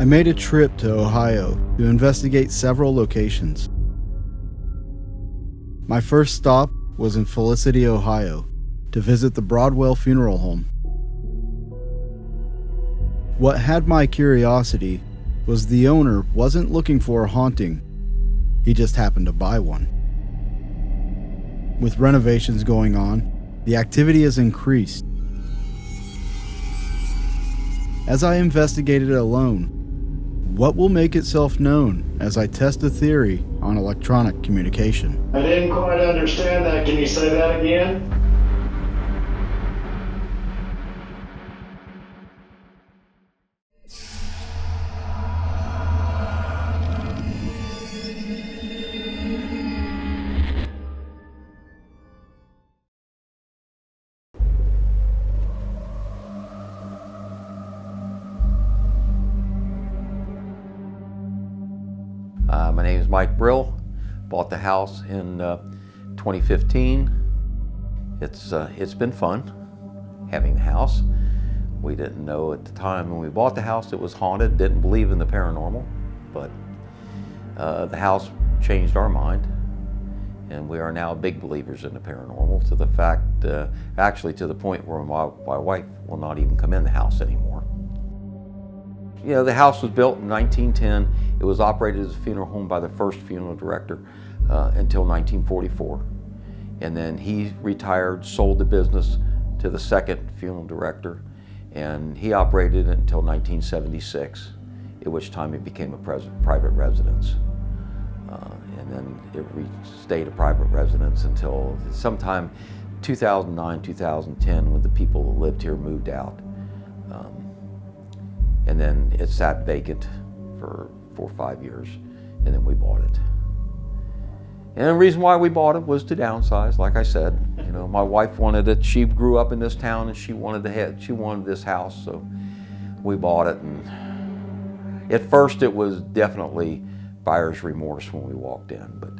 I made a trip to Ohio to investigate several locations. My first stop was in Felicity, Ohio, to visit the Broadwell Funeral Home. What had my curiosity was the owner wasn't looking for a haunting, he just happened to buy one. With renovations going on, the activity has increased. As I investigated alone, what will make itself known as I test a theory on electronic communication? I didn't quite understand that. Can you say that again? My name is Mike Brill. Bought the house in 2015. It's been fun having the house. We didn't know at the time when we bought the house it was haunted. Didn't believe in the paranormal, but the house changed our mind, and we are now big believers in the paranormal. To the fact, actually, to the point where my wife will not even come in the house anymore. You know, the house was built in 1910. It was operated as a funeral home by the first funeral director until 1944. And then he retired, sold the business to the second funeral director, and he operated it until 1976, at which time it became a private residence. And then it stayed a private residence until sometime 2009, 2010, when the people that lived here moved out. And then it sat vacant for 4 or 5 years, and then we bought it. And the reason why we bought it was to downsize. Like I said, you know, my wife wanted it. She grew up in this town, and she wanted this house, so we bought it. And at first, it was definitely buyer's remorse when we walked in, but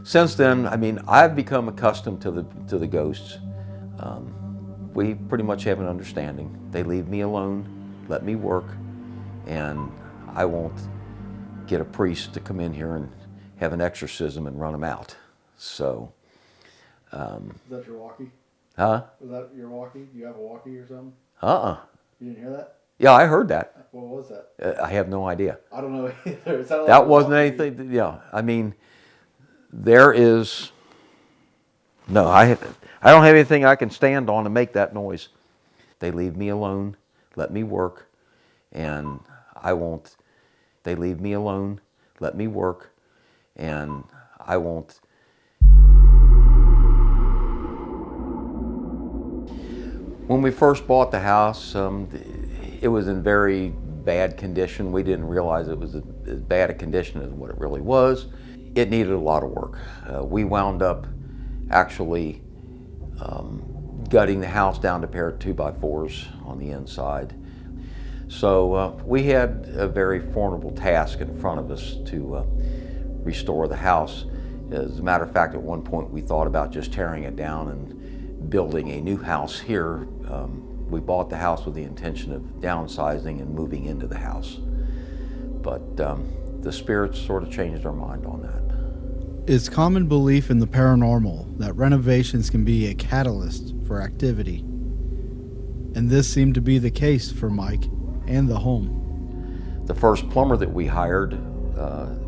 since then, I mean, I've become accustomed to the ghosts. We pretty much have an understanding. They leave me alone, let me work, and I won't get a priest to come in here and have an exorcism and run them out. So. Is that your walkie? Huh? Was that your walkie? Do you have a walkie or something? You didn't hear that? Yeah, I heard that. What was that? I have no idea. I don't know either. That wasn't anything. Yeah, I mean, there is. No, I don't have anything I can stand on to make that noise. They leave me alone, let me work, and I won't. They leave me alone, let me work, and I won't. When we first bought the house, it was in very bad condition. We didn't realize it was as bad a condition as what it really was. It needed a lot of work. We wound up actually gutting the house down to a pair of 2x4s on the inside. So we had a very formidable task in front of us to restore the house. As a matter of fact, at one point we thought about just tearing it down and building a new house here. We bought the house with the intention of downsizing and moving into the house. But the spirits sort of changed our mind on that. It's common belief in the paranormal that renovations can be a catalyst for activity. And this seemed to be the case for Mike and the home. The first plumber that we hired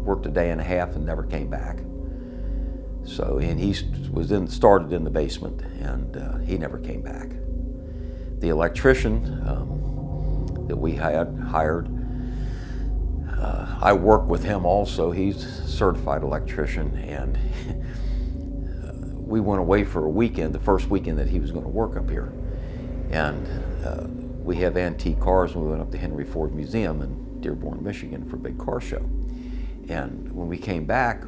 worked a day and a half and never came back. So, and he started in the basement, and he never came back. The electrician that we had hired, I work with him also. He's a certified electrician, and we went away for a weekend, the first weekend that he was going to work up here. And we have antique cars, and we went up to Henry Ford Museum in Dearborn, Michigan for a big car show. And when we came back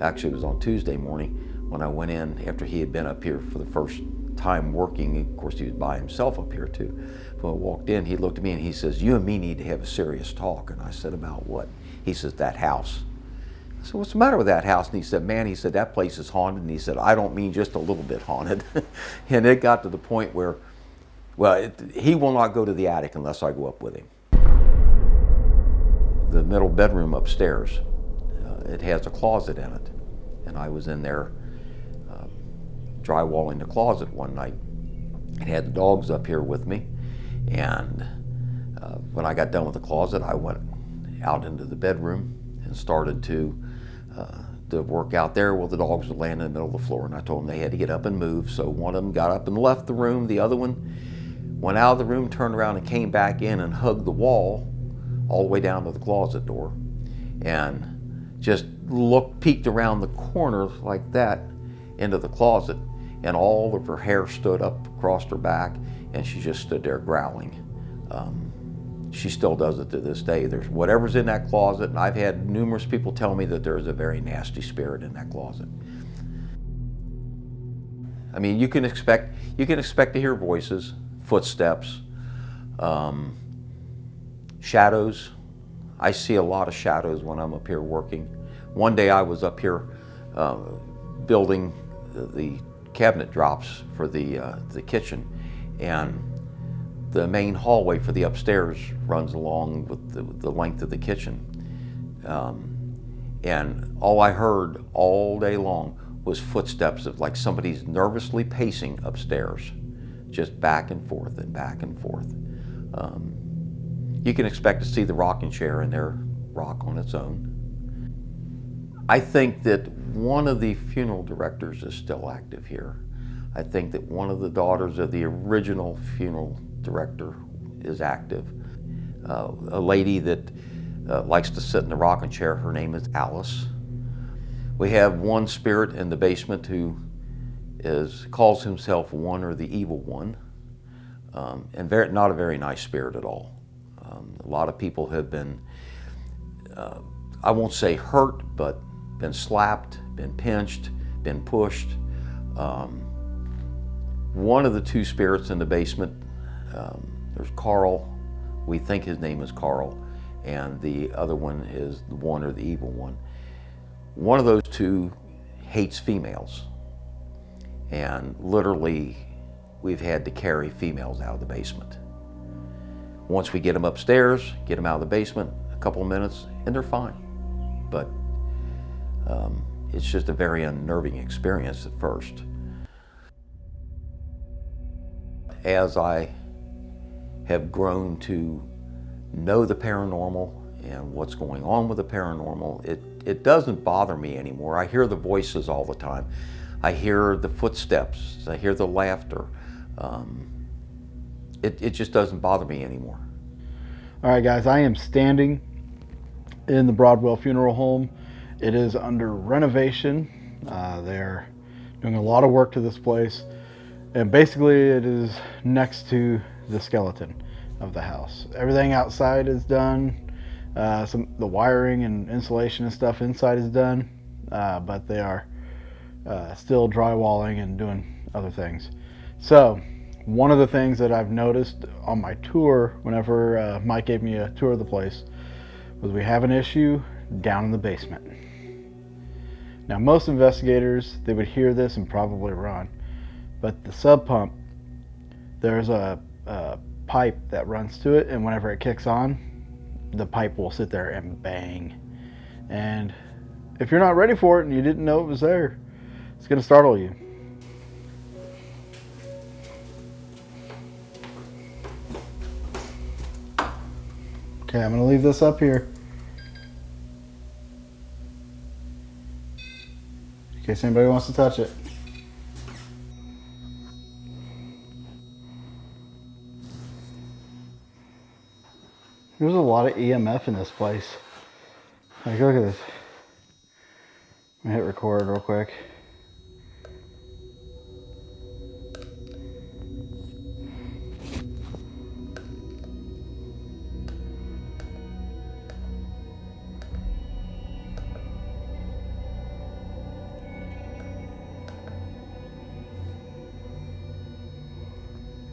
actually it was on Tuesday morning, when I went in after he had been up here for the first time working. Of course, he was by himself up here too. When I walked in, he looked at me and he says, "You and me need to have a serious talk." And I said, "About what?" He says, "That house." I said, "What's the matter with that house?" And he said, "Man," he said, "that place is haunted." And he said, "I don't mean just a little bit haunted." And it got to the point where, well, he will not go to the attic unless I go up with him. the middle bedroom upstairs. It has a closet in it, and I was in there drywalling the closet one night. I had the dogs up here with me, and when I got done with the closet, I went out into the bedroom and started to work out there. Well, the dogs were laying in the middle of the floor, and I told them they had to get up and move. So one of them got up and left the room. The other one went out of the room, turned around, and came back in and hugged the wall all the way down to the closet door, and just peeked around the corner like that into the closet, and all of her hair stood up across her back, and she just stood there growling. She still does it to this day. There's whatever's in that closet, and I've had numerous people tell me that there's a very nasty spirit in that closet. I mean, you can expect to hear voices, footsteps, shadows. I see a lot of shadows when I'm up here working. One day I was up here building the cabinet drops for the kitchen, and the main hallway for the upstairs runs along with the length of the kitchen. And all I heard all day long was footsteps of like somebody's nervously pacing upstairs, just back and forth and back and forth. You can expect to see the rocking chair in there rock on its own. I think that one of the funeral directors is still active here. I think that one of the daughters of the original funeral director is active. A lady that likes to sit in the rocking chair, her name is Alice. We have one spirit in the basement who calls himself One or the Evil One, and not a very nice spirit at all. A lot of people have been, I won't say hurt, but been slapped, been pinched, been pushed. One of the two spirits in the basement, there's Carl, we think his name is Carl, and the other one is the One or the Evil One. One of those two hates females, and literally we've had to carry females out of the basement. Once we get them upstairs, get them out of the basement, a couple of minutes, and they're fine. But it's just a very unnerving experience at first. As I have grown to know the paranormal and what's going on with the paranormal, it doesn't bother me anymore. I hear the voices all the time. I hear the footsteps. I hear the laughter. It just doesn't bother me anymore. All right, guys, I am standing in the Broadwell Funeral Home. It is under renovation. They're doing a lot of work to this place. And basically it is next to the skeleton of the house. Everything outside is done. The wiring and insulation and stuff inside is done. But they are still drywalling and doing other things. So one of the things that I've noticed on my tour, whenever Mike gave me a tour of the place, was we have an issue down in the basement. Now, most investigators, they would hear this and probably run. But the sub pump, there's a pipe that runs to it, and whenever it kicks on, the pipe will sit there and bang. And if you're not ready for it and you didn't know it was there, it's going to startle you. Okay, I'm going to leave this up here in case anybody wants to touch it. There's a lot of EMF in this place. Like, look at this. I'm gonna hit record real quick.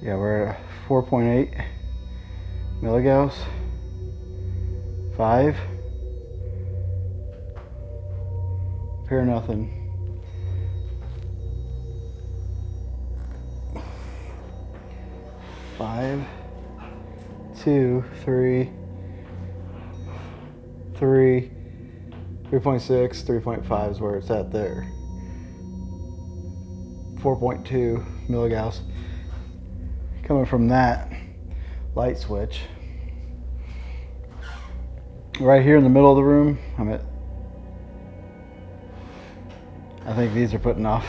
Yeah, we're at 4.8 milligauss. 5. Hear nothing. 5, 2, 3, 3, 3.6, 3.5 is where it's at there. 4.2 milligauss coming from that light switch. Right here in the middle of the room, I think these are putting off.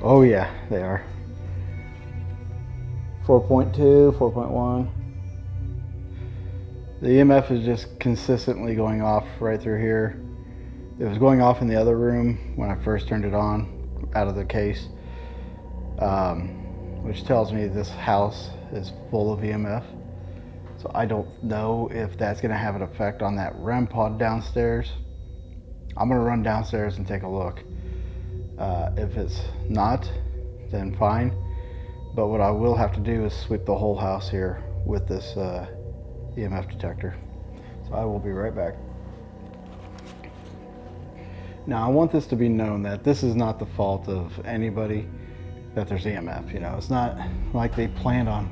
Oh yeah, they are. 4.2, 4.1. The EMF is just consistently going off right through here. It was going off in the other room when I first turned it on out of the case, which tells me this house is full of EMF. So I don't know if that's going to have an effect on that REM pod downstairs. I'm going to run downstairs and take a look. If it's not, then fine. But what I will have to do is sweep the whole house here with this EMF detector. So I will be right back. Now I want this to be known that this is not the fault of anybody that there's EMF. You know, it's not like they planned on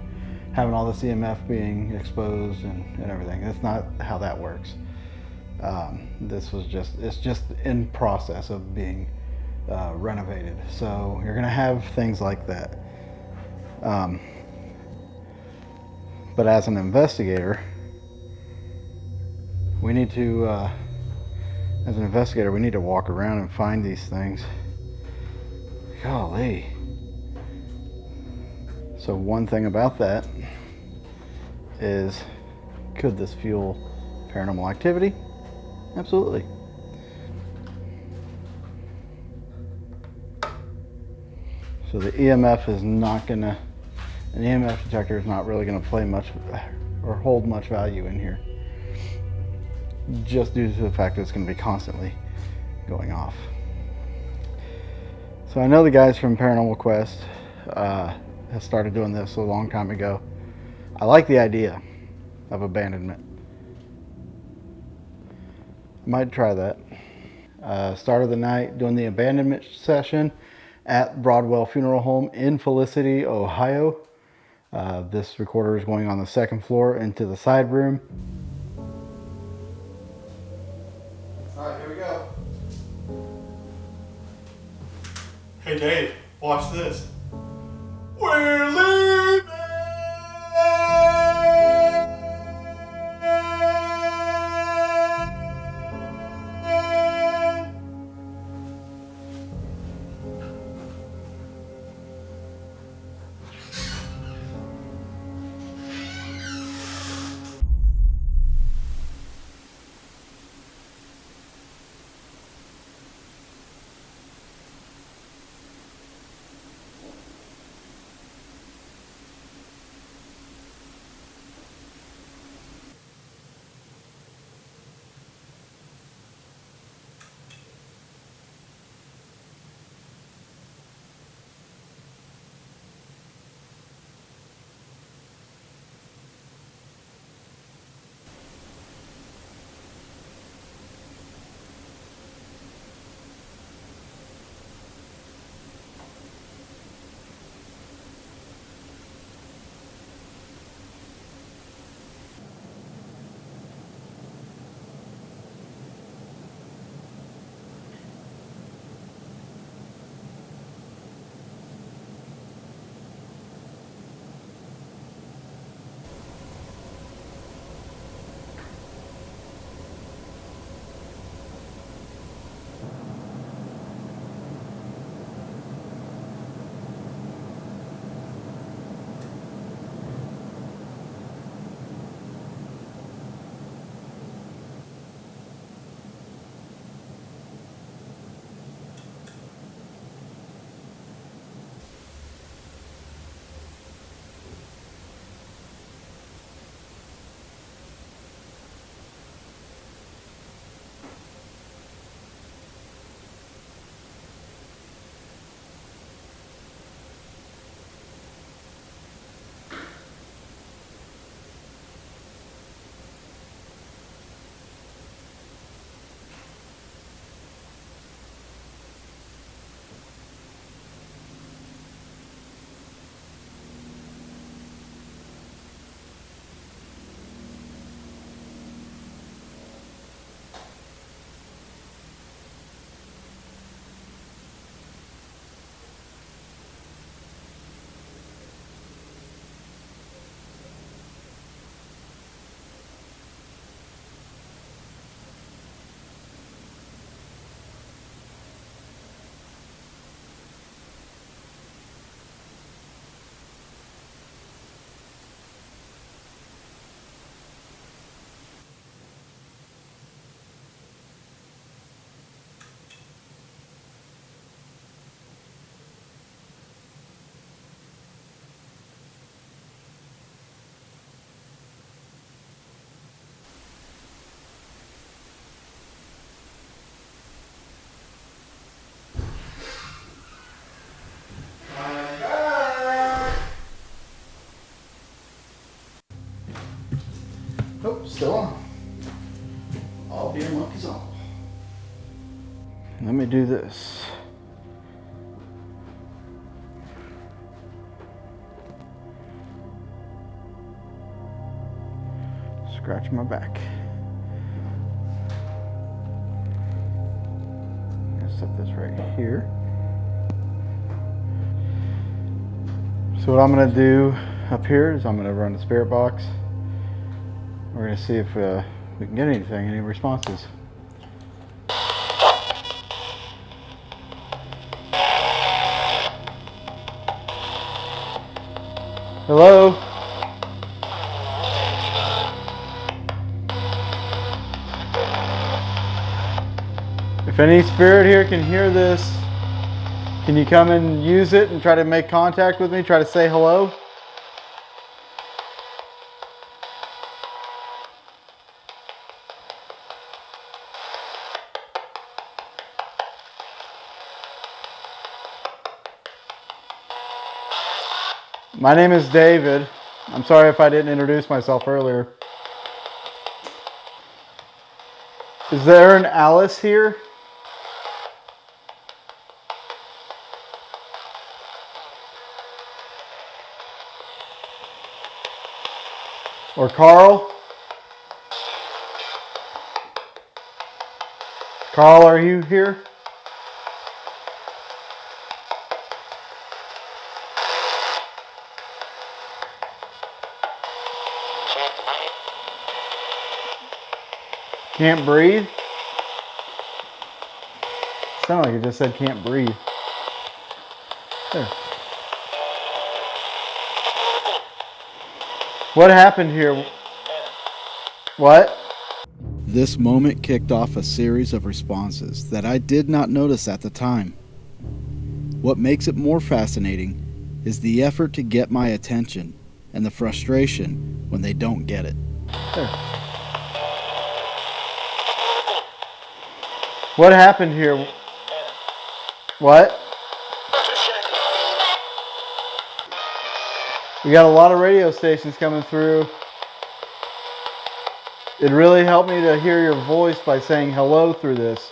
having all this EMF being exposed and everything. That's not how that works. It's just in process of being renovated. So you're gonna have things like that. But as an investigator, we need to walk around and find these things. Golly. So one thing about that is, could this fuel paranormal activity? Absolutely. So the EMF is not gonna, an EMF detector is not really gonna play much or hold much value in here, just due to the fact that it's gonna be constantly going off. So I know the guys from Paranormal Quest have started doing this a long time ago. I like the idea of abandonment. Might try that. Start of the night doing the abandonment session at Broadwell Funeral Home in Felicity, Ohio. This recorder is going on the second floor into the side room. All right, here we go. Hey Dave, watch this. We're leaving! Oh, still on. All beer monkeys on. Let me do this. Scratch my back. I'm gonna set this right here. So what I'm gonna do up here is I'm gonna run the spirit box. We're gonna see if we can get anything, any responses. Hello? If any spirit here can hear this, can you come and use it and try to make contact with me? Try to say hello? My name is David. I'm sorry if I didn't introduce myself earlier. Is there an Alice here? Or Carl? Carl, are you here? Can't breathe? Sounded like it just said can't breathe. There. What happened here? What? This moment kicked off a series of responses that I did not notice at the time. What makes it more fascinating is the effort to get my attention and the frustration when they don't get it. There. What happened here? What? We got a lot of radio stations coming through. It really helped me to hear your voice by saying hello through this.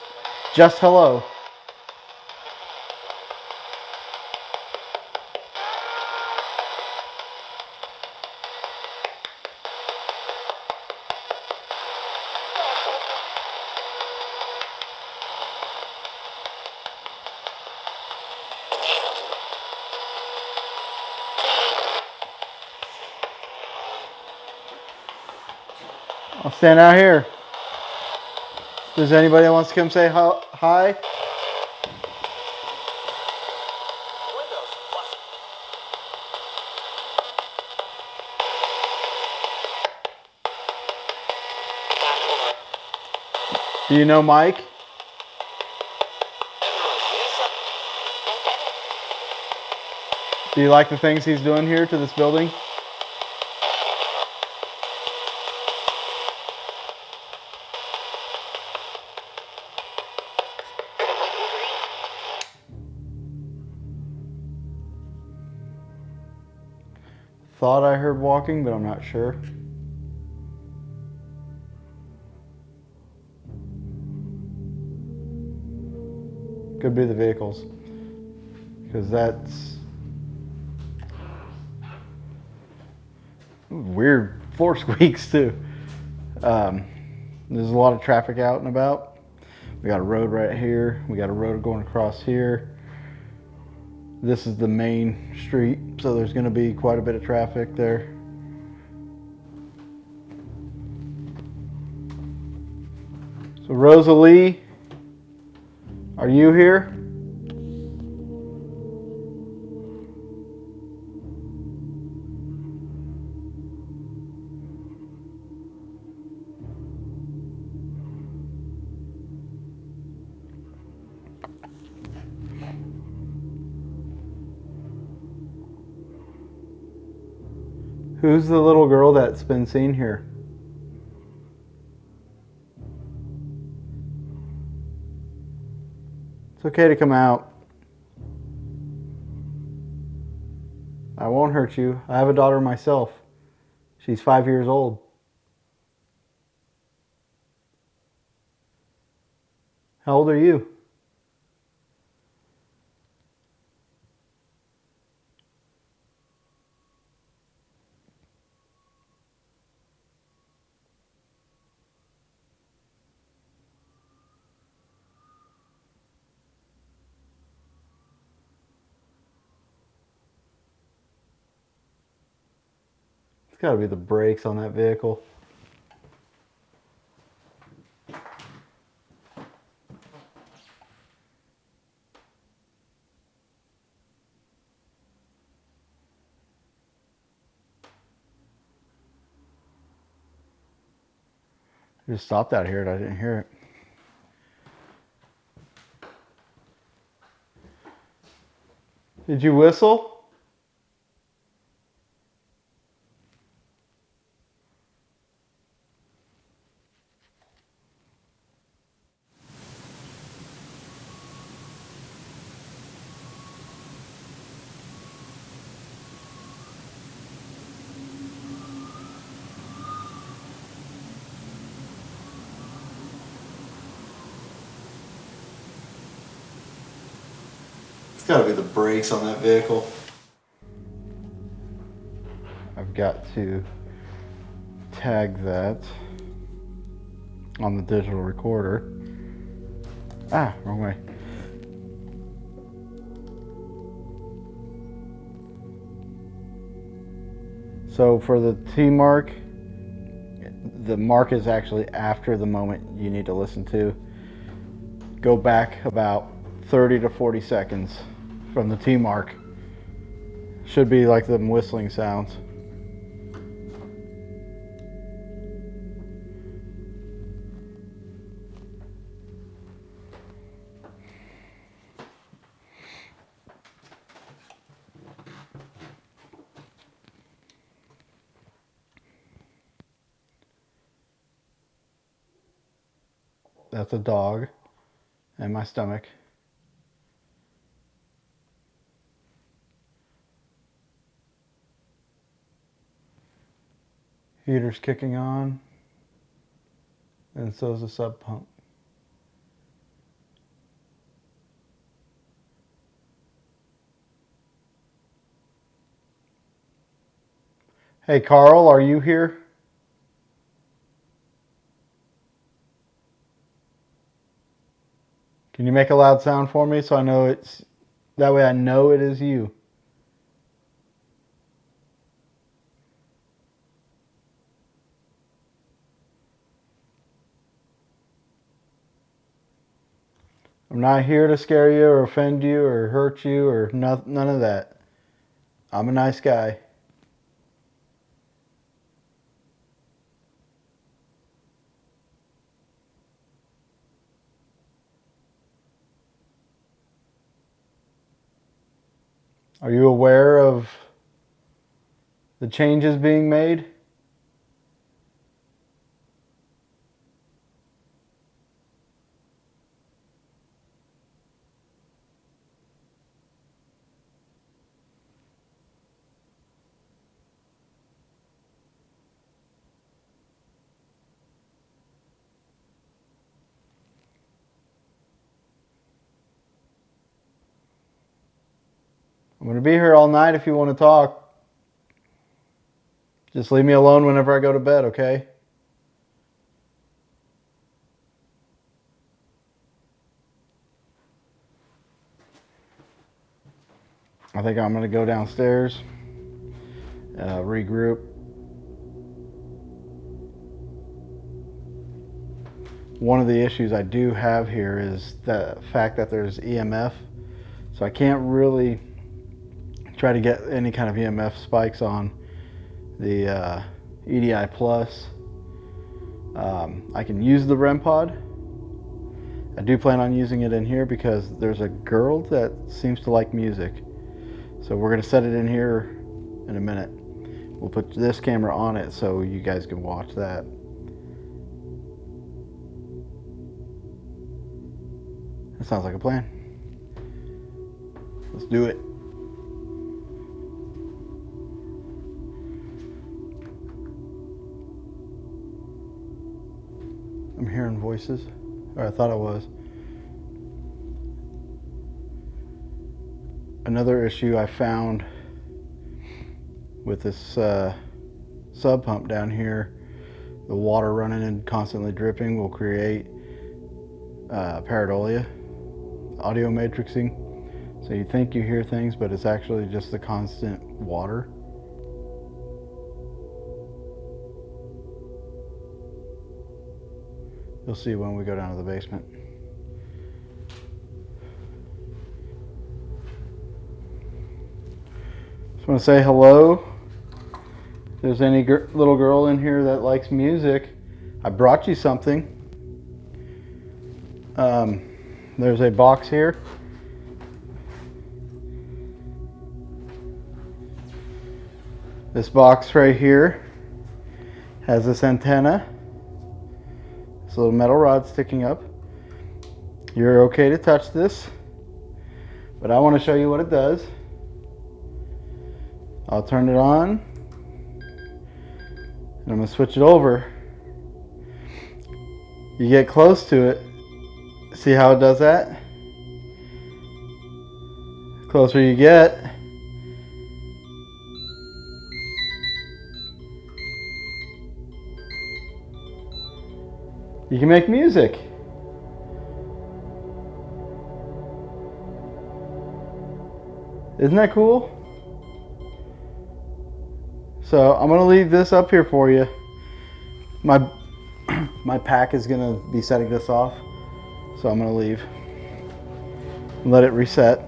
Just hello. I'll stand out here. Does anybody that wants to come say hi? Do you know Mike? Do you like the things he's doing here to this building? Thought I heard walking, but I'm not sure. Could be the vehicles, because that's weird floor squeaks too. There's a lot of traffic out and about. We got a road right here. We got a road going across here. This is the main street, so there's going to be quite a bit of traffic there. So Rosalie, are you here? Who's the little girl that's been seen here? It's okay to come out. I won't hurt you. I have a daughter myself. She's 5 years old. How old are you? It's got to be the brakes on that vehicle. I just stopped out here and I didn't hear it. Did you whistle? It's got to be the brakes on that vehicle. I've got to tag that on the digital recorder. Ah, wrong way. So for the T mark, the mark is actually after the moment you need to listen to. Go back about 30 to 40 seconds from the T mark. Should be like them whistling sounds. That's a dog and my stomach. Heater's kicking on, and so is the sub pump. Hey Carl, are you here? Can you make a loud sound for me so I know it's, that way I know it is you? I'm not here to scare you or offend you or hurt you or none of that. I'm a nice guy. Are you aware of the changes being made? I'm going to be here all night if you want to talk. Just leave me alone whenever I go to bed, okay? I think I'm going to go downstairs, regroup. One of the issues I do have here is the fact that there's EMF, so I can't really try to get any kind of EMF spikes on the EDI Plus. I can use the REM pod. I do plan on using it in here because there's a girl that seems to like music. So we're going to set it in here in a minute. We'll put this camera on it so you guys can watch that. That sounds like a plan. Let's do it. I'm hearing voices, or I thought I was. Another issue I found with this sub pump down here, the water running and constantly dripping will create pareidolia, audio matrixing. So you think you hear things, but it's actually just the constant water. You'll see when we go down to the basement. Just want to say hello. If there's any little girl in here that likes music, I brought you something. There's a box here. This box right here has this antenna. This little metal rod sticking up. You're okay to touch this, but I want to show you what it does. I'll turn it on, and I'm going to switch it over. You get close to it. See how it does that? The closer you get, you can make music. Isn't that cool? So I'm gonna leave this up here for you. My pack is gonna be setting this off, so I'm gonna leave and let it reset.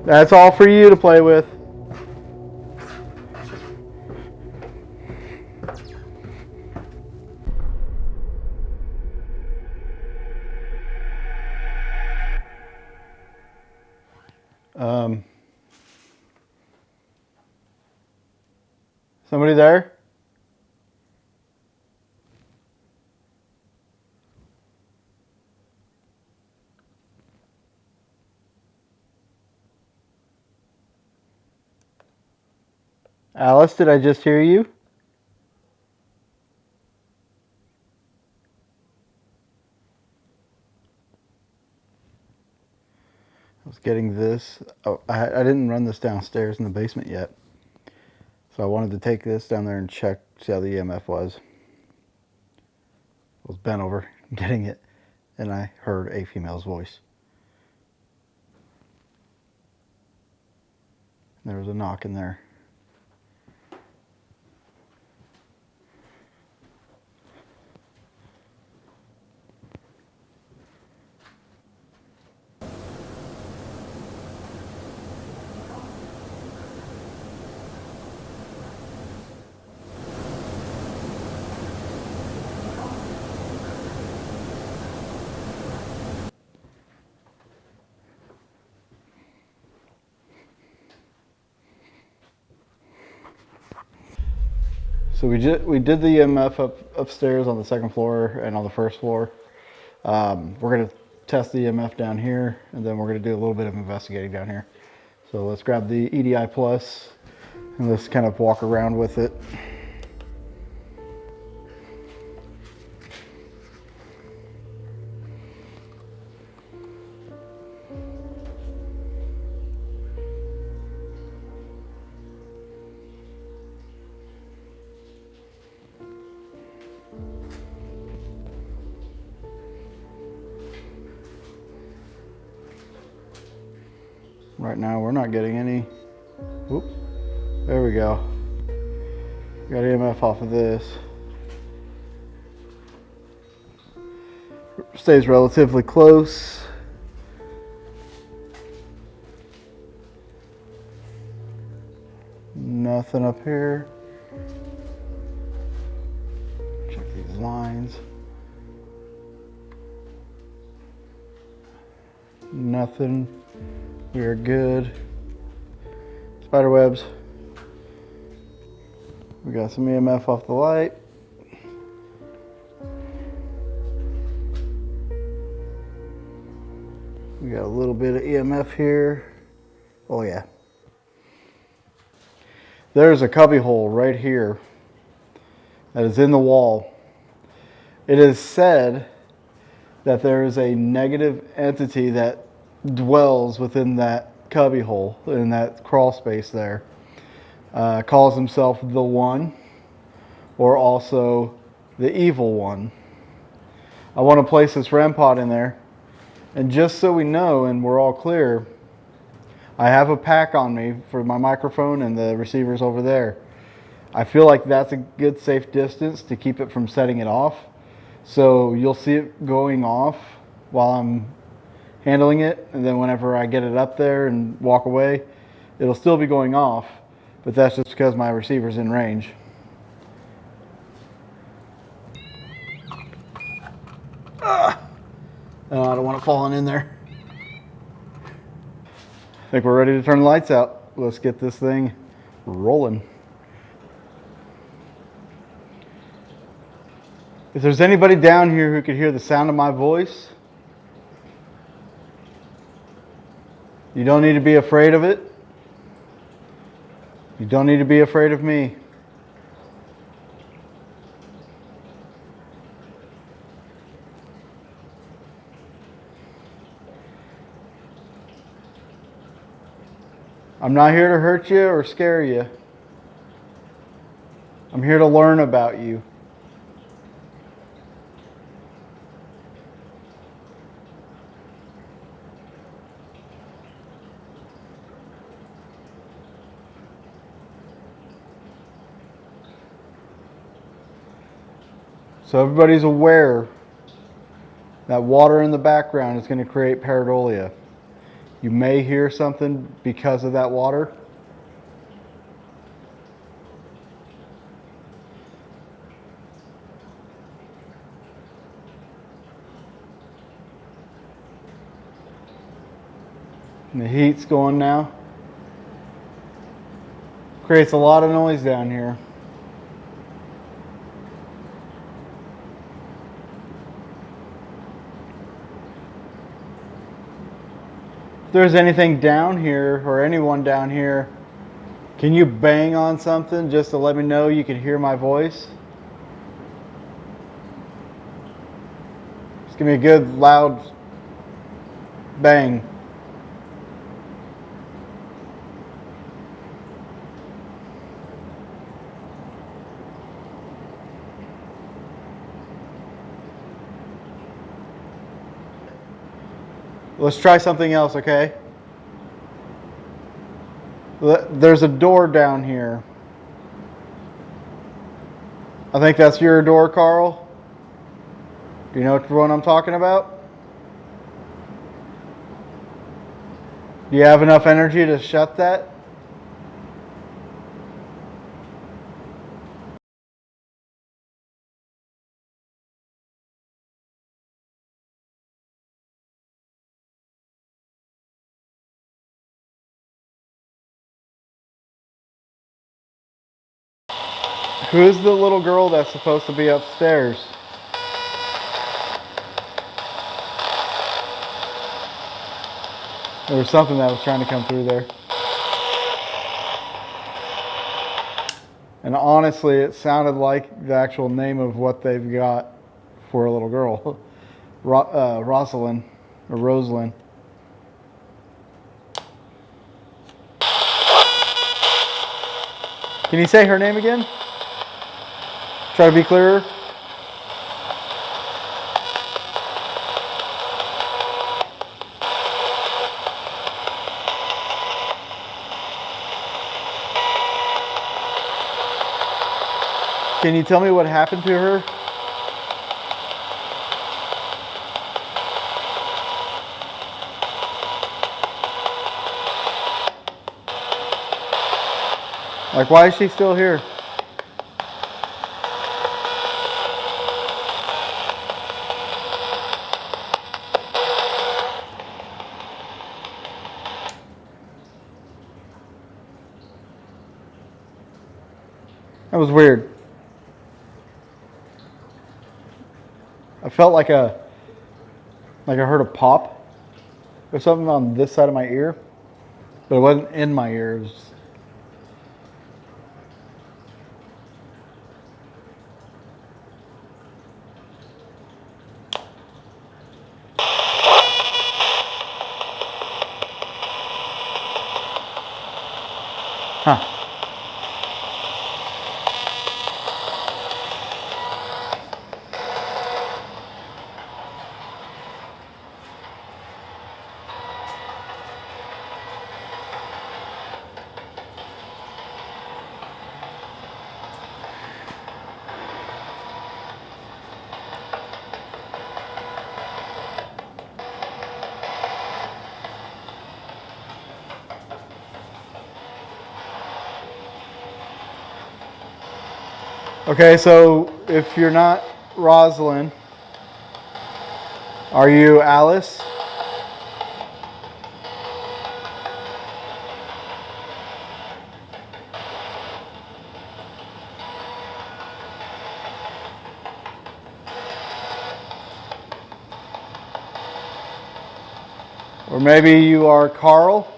That's all for you to play with. Somebody there? Alice, did I just hear you? I was getting this. Oh, I didn't run this downstairs in the basement yet. So I wanted to take this down there and check, see how the EMF was. I was bent over getting it, and I heard a female's voice. There was a knock in there. So we did the EMF upstairs on the second floor and on the first floor. We're going to test the EMF down here, and then we're going to do a little bit of investigating down here. So let's grab the EDI Plus and let's kind of walk around with it. Right now we're not getting any. Oop, there we go. Got EMF off of this. Stays relatively close. Nothing up here. Check these lines. Nothing. We are good. Spider webs. We got some EMF off the light. We got a little bit of EMF here. Oh yeah. There's a cubby hole right here that is in the wall. It is said that there is a negative entity that dwells within that cubby hole, in that crawl space there. Calls himself the One, or also the Evil One. I want to place this REM pod in there, and just so we know and we're all clear, I have a pack on me for my microphone and the receivers over there. I feel like that's a good safe distance to keep it from setting it off. So you'll see it going off while I'm handling it, and then whenever I get it up there and walk away, it'll still be going off, but that's just because my receiver's in range. Oh, I don't want it falling in there. I think we're ready to turn the lights out. Let's get this thing rolling. If there's anybody down here who could hear the sound of my voice, you don't need to be afraid of it. You don't need to be afraid of me. I'm not here to hurt you or scare you. I'm here to learn about you. So everybody's aware that water in the background is going to create pareidolia. You may hear something because of that water. And the heat's going now. Creates a lot of noise down here. If there's anything down here or anyone down here, can you bang on something just to let me know you can hear my voice? Just give me a good loud bang. Let's try something else, okay? There's a door down here. I think that's your door, Carl. Do you know which one I'm talking about? Do you have enough energy to shut that? Who's the little girl that's supposed to be upstairs? There was something that was trying to come through there. And honestly, it sounded like the actual name of what they've got for a little girl. Rosalind, or Rosalind. Can you say her name again? Try to be clearer. Can you tell me what happened to her? Like, why is she still here? That was weird. I felt like I heard a pop or something on this side of my ear, but it wasn't in my ear. It was Okay, so if you're not Rosalind, are you Alice? Or maybe you are Carl?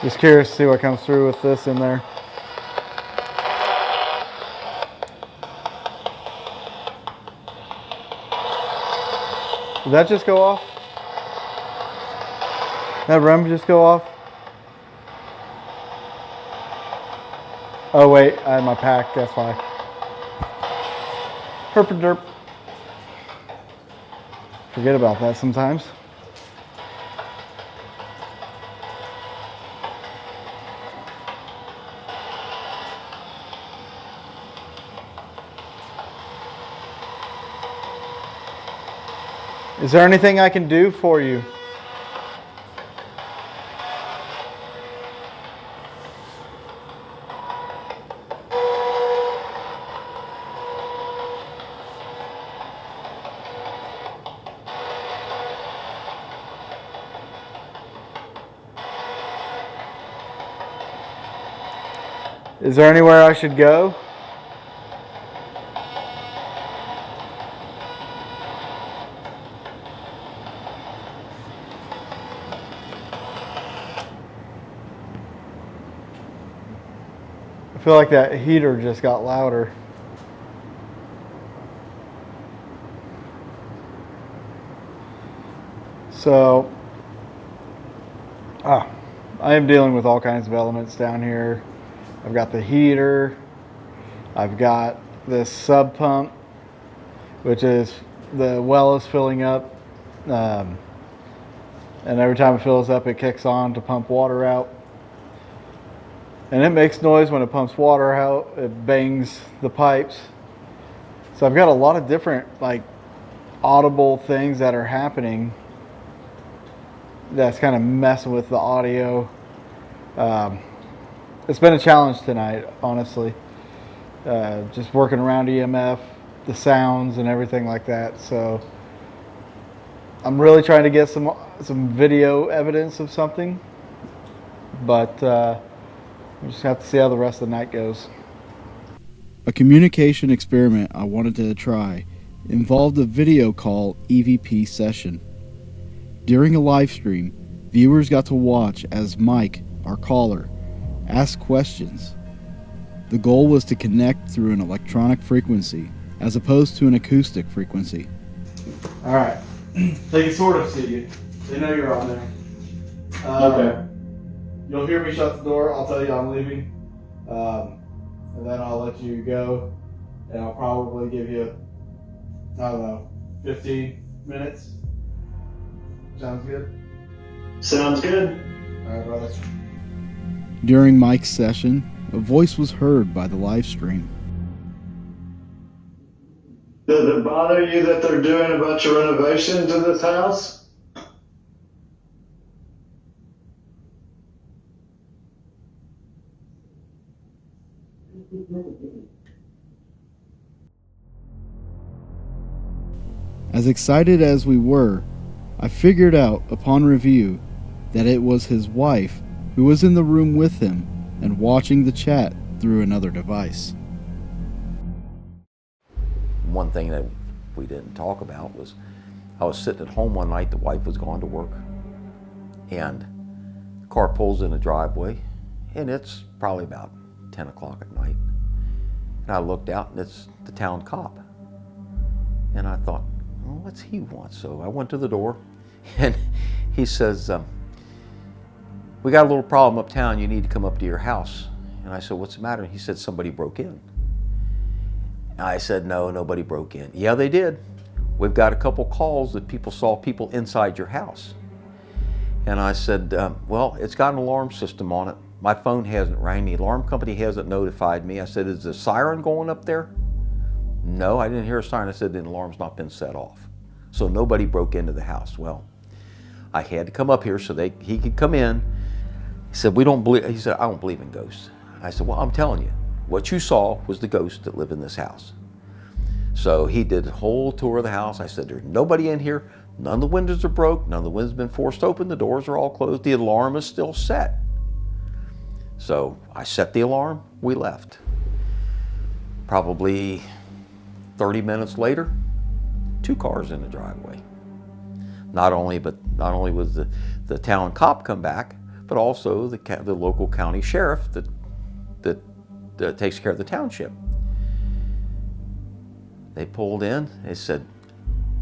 Just curious to see what comes through with this in there. Did that just go off? That REM just go off? Oh wait, I had my pack, that's why. Herp-a-derp. Forget about that sometimes. Is there anything I can do for you? Is there anywhere I should go? I feel like that heater just got louder. So, I am dealing with all kinds of elements down here. I've got the heater. I've got this sub pump, which is the well is filling up. And every time it fills up, it kicks on to pump water out. And it makes noise when it pumps water out. It bangs the pipes. So I've got a lot of different like audible things that are happening that's kind of messing with the audio. It's been a challenge tonight, honestly. Just working around EMF, the sounds and everything like that. So I'm really trying to get some video evidence of something, but we just have to see how the rest of the night goes. A communication experiment I wanted to try involved a video call EVP session. During a live stream, viewers got to watch as Mike, our caller, asked questions. The goal was to connect through an electronic frequency as opposed to an acoustic frequency. Alright, they can sort of see you. They know you're on there. Okay. You'll hear me shut the door. I'll tell you I'm leaving. And then I'll let you go. And I'll probably give you, I don't know, 15 minutes. Sounds good? Sounds good. All right, brother. During Mike's session, a voice was heard by the live stream. Does it bother you that they're doing a bunch of renovations to this house? As excited as we were, I figured out upon review that it was his wife who was in the room with him and watching the chat through another device. One thing that we didn't talk about was I was sitting at home one night, the wife was gone to work, and the car pulls in the driveway, and it's probably about 10 o'clock at night. And I looked out, and it's the town cop. And I thought, well, what's he want? So I went to the door, and he says, we got a little problem uptown, you need to come up to your house. And I said, what's the matter? And he said, somebody broke in. And I said, no, nobody broke in. Yeah, they did. We've got a couple calls that people saw people inside your house. And I said, well, it's got an alarm system on it. My phone hasn't rang. The alarm company hasn't notified me. I said, is the siren going up there? No, I didn't hear a siren. I said, the alarm's not been set off. So nobody broke into the house. Well, I had to come up here so he could come in. He said, he said, I don't believe in ghosts. I said, well, I'm telling you, what you saw was the ghost that lived in this house. So he did a whole tour of the house. I said, there's nobody in here. None of the windows are broke. None of the windows have been forced open. The doors are all closed. The alarm is still set. So I set the alarm. We left. Probably 30 minutes later, 2 cars in the driveway. Not only was the town cop come back, but also the local county sheriff that takes care of the township. They pulled in. They said,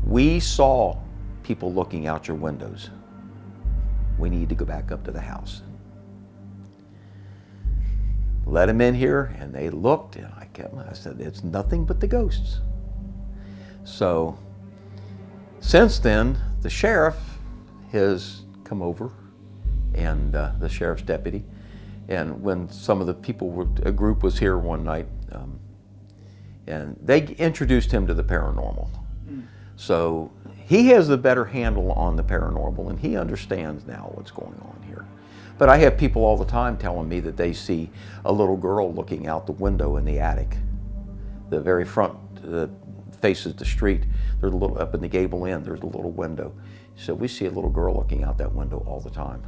we saw people looking out your windows. We need to go back up to the house. Let them in here, and they looked, and I said, it's nothing but the ghosts. So since then, the sheriff has come over, and the sheriff's deputy, and when some of the people a group was here one night, and they introduced him to the paranormal. So he has the better handle on the paranormal, and he understands now what's going on here. But I have people all the time telling me that they see a little girl looking out the window in the attic. The very front faces the street. There's a little, up in the gable end, there's a little window. So we see a little girl looking out that window all the time.